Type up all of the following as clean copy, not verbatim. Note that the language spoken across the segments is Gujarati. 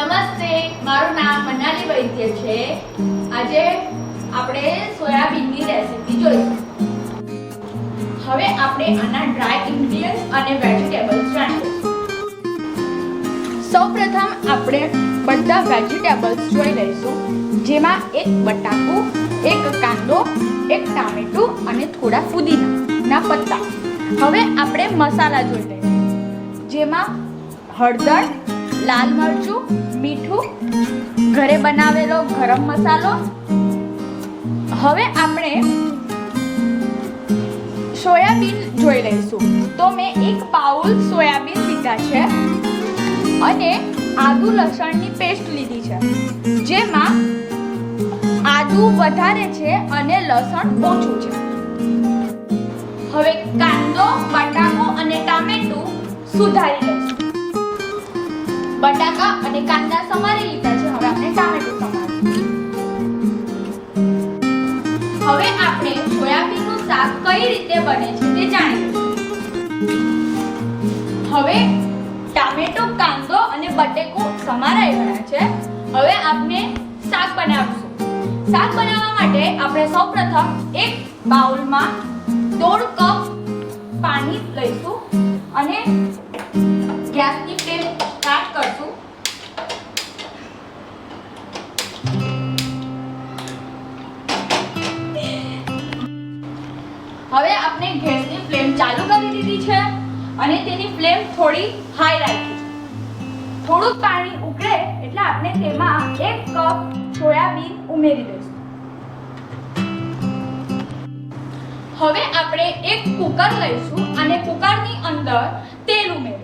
નમસ્તે, મારું નામ મનાલી વૈદ્ય છે. આજે આપણે સોયાબીનની રેસીપી જોઈશું. હવે આપણે આના ડ્રાય ઇન્ગ્રેડિયન્ટ્સ અને વેજીટેબલ્સ જાણીશું. સૌપ્રથમ આપણે બધા વેજીટેબલ્સ જોઈ લઈશું, જેમાં એક બટાકું, એક કાંદો, એક ટામેટું અને થોડા ફુદીનાના પત્તા. હવે આપણે મસાલા જોઈ લઈશું, જેમાં હળદર, લાલ મરચું, મીઠું, ઘરે બનાવેલો ગરમ મસાલો. હવે આપણે સોયાબીન જોઈ લઈશું. તો મેં એક બાઉલ સોયાબીન લીધા છે અને આદુ લસણની પેસ્ટ લીધી છે, જેમાં આદુ વધારે છે અને લસણ ઓછું છે. હવે કાંદો, બટાકો અને ટામેટું સુધારી લઈશું. બટાકા અને કાંદા સમારી લીધા છે. હવે આપણે ટામેટું સમારીશું. હવે આપણે સોયાબીનનું શાક કઈ રીતે બને છે તે જાણીશું. હવે ટામેટું, કાંદો અને બટેકું સમારાઈ ગયા છે. હવે આપણે શાક બનાવીશું. શાક બનાવવા માટે આપણે સૌપ્રથમ એક બાઉલમાં 1.5 કપ પાણી લઈશું અને ગેસની ફ્લેમ સ્ટાર્ટ કરશું. હવે આપણે ગેસની ફ્લેમ ચાલુ કરી દીધી છે અને તેની ફ્લેમ થોડી હાઈ રાખી. થોડું પાણી ઉકળે એટલે આપણે તેમાં 1 કપ સોયાબીન ઉમેરી દઈશું. હવે આપણે એક કુકર લઈશું અને કુકરની અંદર તેલ ઉમેરીશું.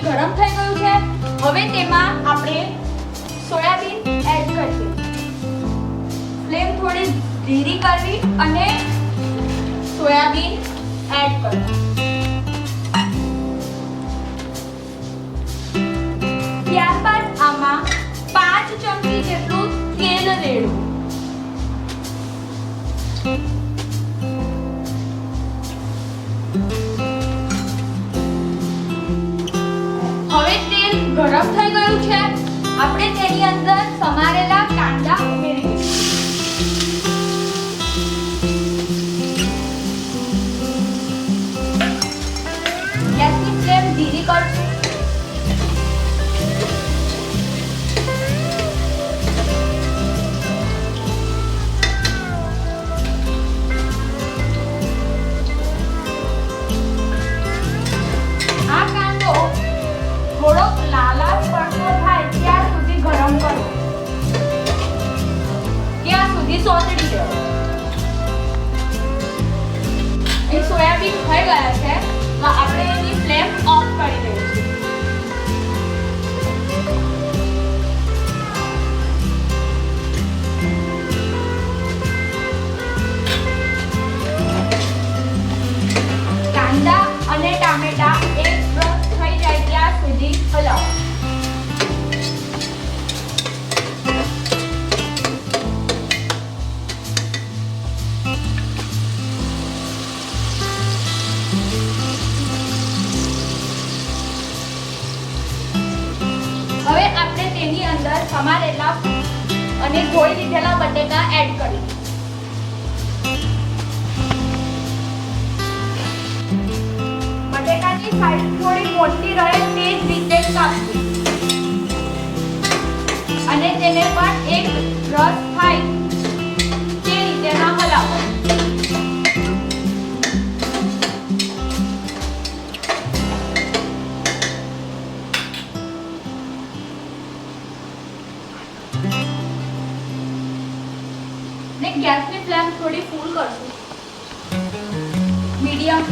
ગરમ થઈ ગયું છે. હવે તેમાં આપણે સોયાબીન એડ કરીએ. ફ્લેમ થોડી ધીરી કરવી અને સોયાબીન એડ કરવી. ત્યારબાદ આમાં 5 ચમચી જેટલું તેલ રેડવું. ગરમ થઈ ગયું છે. આપણે તેની અંદર સમારેલા કાંદા ઉમેરી દઈશું. ગેસની ફ્લેમ ધીરી કરશું. આ કાંદો થોડોક લાલાશ પડતો થાય ત્યાં સુધી ગરમ કરો. ત્યાં સુધી સોતળી દેવો. એ સોયાબીન થઈ ગયા છે તો આપણે એની ફ્લેમ ઓફ કરી દઈશું. કાંદા અને ટામેટા એક રસ થઈ જાય ત્યાં સુધી હલાવો. હવે આપણે તેની અંદર સમારેલા અને ધોઈ લીધેલા બટેકા એડ કરીશું. બટેકાની સાઈઝ થોડી મોટી રહે તે જ રીતે કાપવી અને તેને પણ એક રસ થાય તે રીતે હલાવો. ને ગેસની ફ્લેમ થોડી ફૂલ કરશું, મીડિયમ.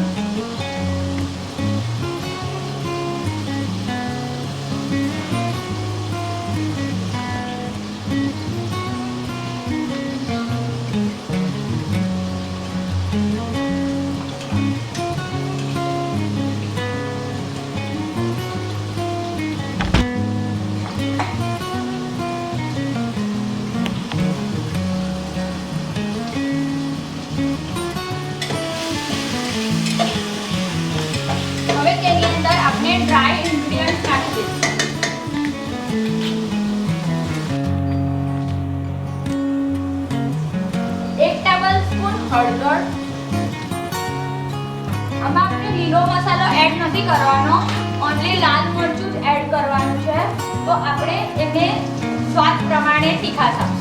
આપણે ડ્રાય ઇન્ગ્રેડિયન્ટ્સ નાખી દઈશું. એક ટેબલ સ્પૂન હળદર. આમાં આપણે લીલો મસાલો એડ નથી કરવાનો, ઓન્લી લાલ મરચું જ એડ કરવાનું છે. તો આપણે એને સ્વાદ પ્રમાણે તીખાશ આપીશું.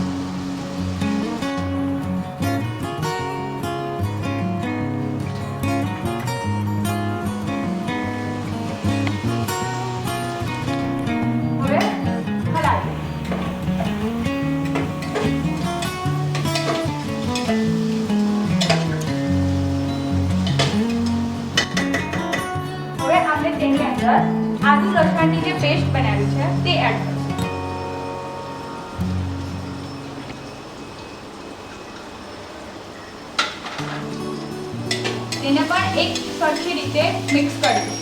તેની અંદર આદુ લસણની જે પેસ્ટ બનાવી છે તે એડ કરશું. તેને પણ એક સરખી રીતે મિક્સ કરી દઈશું.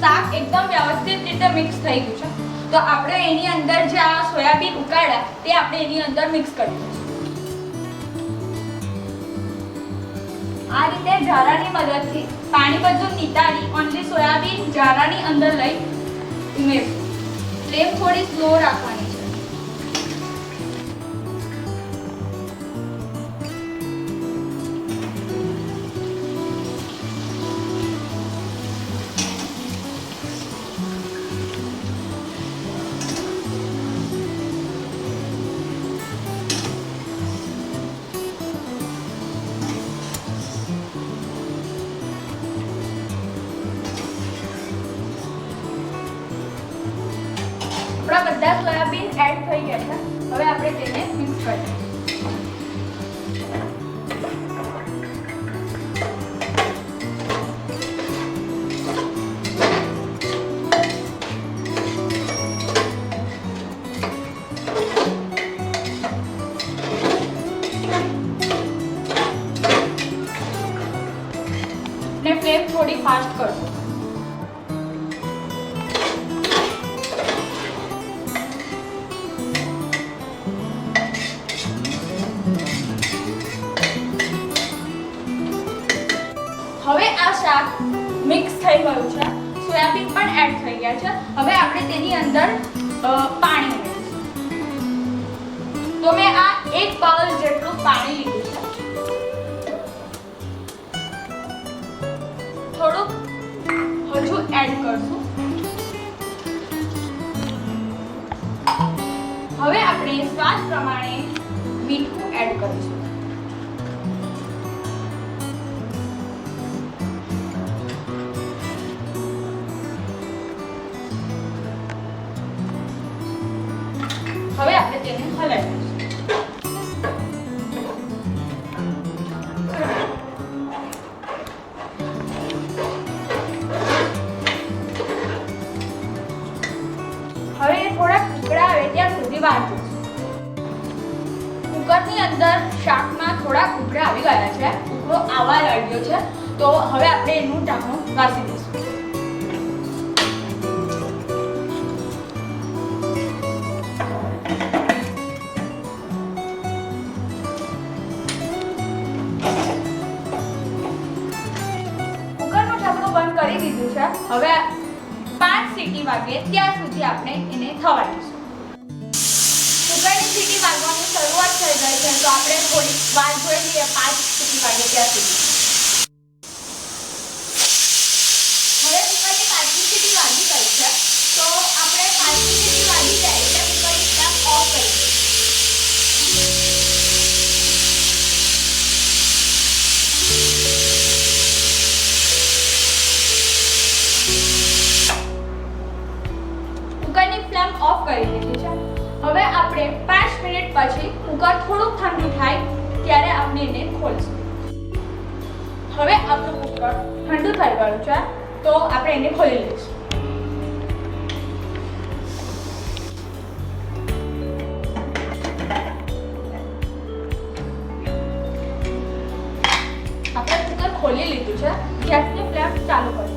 શાક એકદમ વ્યવસ્થિત રીતે મિક્સ થઈ ગયું છે. તો આપણે એની અંદર જે આ સોયાબીન ઉકાળ્યા તે આપણે એની અંદર મિક્સ કરી દઈશું. આ રીતે જારાની મદદથી પાણી બધું નિતારી ઓન્લી સોયાબીન જારાની અંદર લઈ ઉમેરશું. ફ્લેમ થોડી સ્લો રાખવાની છે. આપણા બધા સોયાબીન એડ થઈ ગયા છે. હવે આપણે તેને મિક્સ કરી દઈશું. ને ફ્લેમ થોડી ફાસ્ટ કરશું. હવે આ શાક મિક્સ થઈ ગયું છે. સોયાબીન પણ એડ થઈ ગયા છે. હવે આપણે તેની અંદર પાણી ઉમેરીશું. તો મેં આ 1 બાઉલ જેટલું પાણી લીધું છે. થોડુંક હજુ એડ કરશું. હવે આપણે સ્વાદ પ્રમાણે મીઠું એડ કરીશું. હવે આપણે તેને હલાવીશું. હવે થોડા ઉકળા આવે ત્યાં સુધી વાર જોઈશું. કુકરની અંદર શાકમાં થોડા ઉકળા આવી ગયા છે. ઉકળો આવવા લાગ્યો છે. તો હવે આપણે એનું ઢાંકણું વાસી દઈશું. બંધ કરી દીધું છે. હવે 5 સીટી વાગે ત્યાં સુધી આપણે એને થવા દઈશું. કુકરની સીટી વાગવાની શરૂઆત થઈ ગઈ છે. તો આપણે થોડી વાર જોઈ લઈએ 5 સીટી વાગે ત્યાં સુધી. હવે કુકરની 5મી સીટી વાગી ગઈ છે. તો આપણે 5મી સીટી વાગી જાય એટલે કુકરની ફ્લેમ ઓફ કરી દઈશું. ફ્લેમ ઓફ કરી દીધી છે. હવે આપણે 5 મિનિટ પછી કુકર થોડુંક ઠંડુ થાય ત્યારે આપણે એને ખોલીશું. હવે આપણું કુકર ઠંડુ થઈ ગયું છે. તો આપણે એને ખોલી લઈશું. આપણે કુકર ખોલી લીધું છે. ગેસની ફ્લેમ ચાલુ કરી.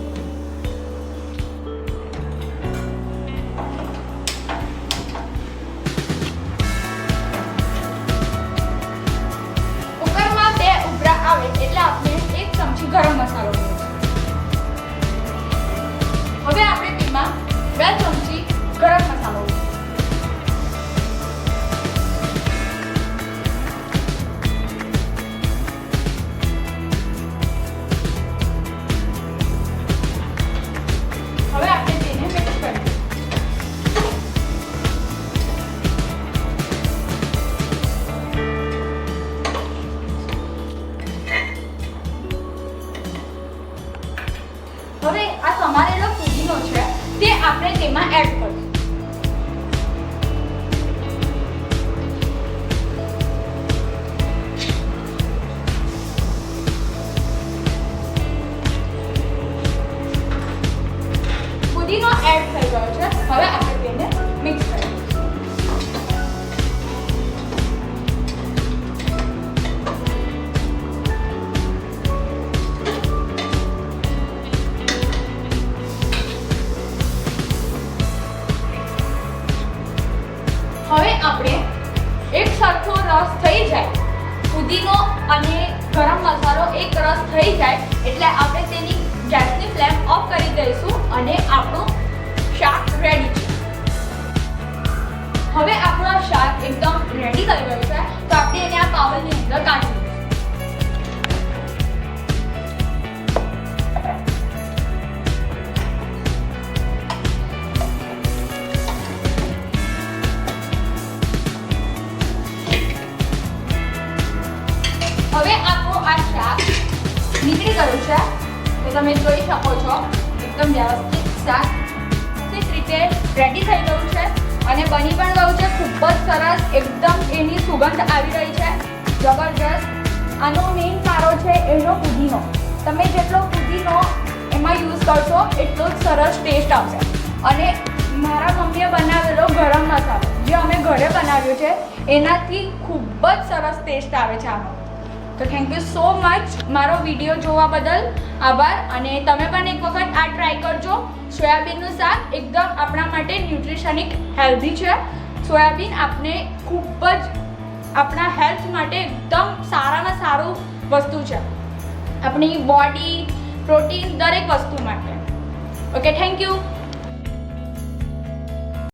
એમાં એડ કરીશું. ફુદીનો એડ થઈ ગયો છે. હવે આપણે તેને મિક્સ કરીશું. હવે આપણે એક સરખો રસ થઈ જાય, ફુદીનો અને ગરમ મસાલો એક રસ થઈ જાય એટલે આપણે તેની ગેસની ફ્લેમ ઓફ કરી દઈશું અને આપણું શાક રેડી છે. હવે આપણું આ શાક એકદમ રેડી થઈ ગયું છે તો આપણે એને આ બાઉલની અંદર કાઢી દઈશું. હવે આપણું આ શાક નીકળી ગયું છે તો તમે જોઈ શકો છો એકદમ વ્યવસ્થિત શાક રીતે રેડી થઈ ગયું છે અને બની પણ ગયું છે. ખૂબ જ સરસ એકદમ એની સુગંધ આવી રહી છે, જબરજસ્ત. આનો મેઇન કારો છે એનો ફુદીનો. તમે જેટલો ફુદીનો એમાં યુઝ કરશો એટલો જ સરસ ટેસ્ટ આવશે. અને મારા મમ્મીએ બનાવેલો ગરમ મસાલો જે અમે ઘરે બનાવ્યો છે એનાથી ખૂબ જ સરસ ટેસ્ટ આવે છે આનો. તો થેન્ક યુ સો મચ મારો વિડીયો જોવા બદલ આભાર. અને તમે પણ એક વખત આ ટ્રાય કરજો. સોયાબીનનું શાક એકદમ આપણા માટે ન્યુટ્રિશનિક હેલ્ધી છે. સોયાબીન આપણે ખૂબ જ આપણા હેલ્થ માટે એકદમ સારામાં સારું વસ્તુ છે, આપણી બોડી પ્રોટીન દરેક વસ્તુ માટે. Okay, thank you.